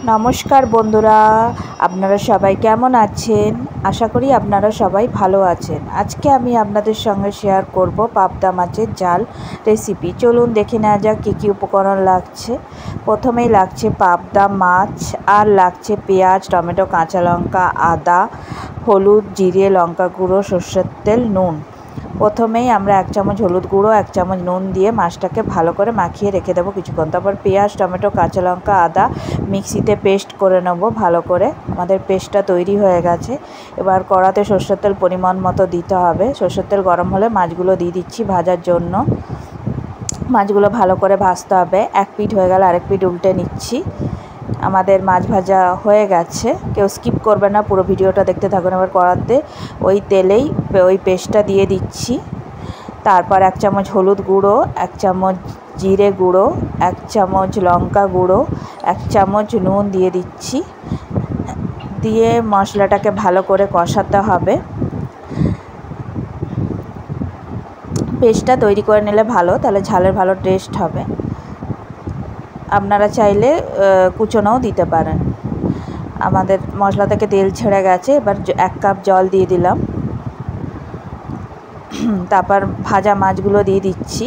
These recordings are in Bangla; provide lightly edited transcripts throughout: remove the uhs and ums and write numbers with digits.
नमस्कार बंधुरा आपनारा सबाई केमन आछेन। आशा करी आपनारा सबाई भालो आछेन। आज के आमी आपनादेर संगे शेयर करब पाबदा माछेर झाल रेसिपि। चलुन देखे नेওয়া যাক कि कि उपकरण लागछे। प्रथमेई लागछे पाबदा माछ और लागछे पेঁয়াজ टमेटो काँचा लंका आदा हलुद जिरे लंका गुঁড়ো সরষের तेल নুন। प्रथमेই আমরা एक চামচ হলুদ গুঁড়ো एक চামচ নুন দিয়ে মাছটাকে ভালো করে মাখিয়ে রেখে দেবো কিছুক্ষণ। তারপর পেঁয়াজ টমেটো কাঁচা লঙ্কা আদা মিক্সিতে পেস্ট করে নেব ভালো করে। আমাদের পেস্টটা তৈরি হয়ে গেছে। এবার কড়াতে সরষের তেল পরিমাণ মতো দিতে হবে। সরষের তেল গরম হলে মাছগুলো দিয়ে দিচ্ছি ভাজার জন্য। মাছগুলো ভালো করে ভাজতে হবে। এক পিঠ হয়ে গেলে আরেক পিঠ উল্টে নিচ্ছি। আমাদের মাছ ভাজা হয়ে গেছে। কেউ স্কিপ করবে না, পুরো ভিডিওটা দেখতে থাকুন। এবার কড়াতে ওই তেলেই ওই পেস্টটা দিয়ে দিচ্ছি। তারপর এক চামচ হলুদ গুঁড়ো এক চামচ জিরে গুঁড়ো এক চামচ লঙ্কা গুঁড়ো এক চামচ নুন দিয়ে দিচ্ছি। দিয়ে মশলাটাকে ভালো করে কষাতে হবে। পেস্টটা তৈরি করে নিলে ভালো, তাহলে ঝালের ভালো টেস্ট হবে। আপনারা চাইলে কুচোনোও দিতে পারেন। আমাদের মশলা থেকে তেল ছেড়ে গেছে। এবার এক কাপ জল দিয়ে দিলাম। তারপর ভাজা মাছগুলো দিয়ে দিচ্ছি।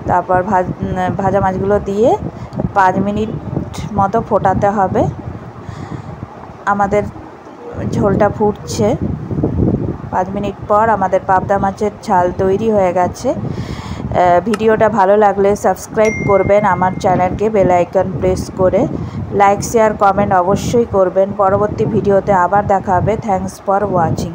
তারপর ভাজা মাছগুলো দিয়ে 5 মিনিট মতো ফোটাতে হবে। আমাদের ঝোলটা ফুটছে। 5 মিনিট পর আমাদের পাবদা মাছের ঝাল তৈরি হয়ে গেছে। ভিডিওটা ভালো লাগলে সাবস্ক্রাইব করবেন আমার চ্যানেলকে, বেল আইকন প্রেস করে লাইক শেয়ার কমেন্ট অবশ্যই করবেন। পরবর্তী ভিডিওতে আবার দেখা হবে। Thanks for watching.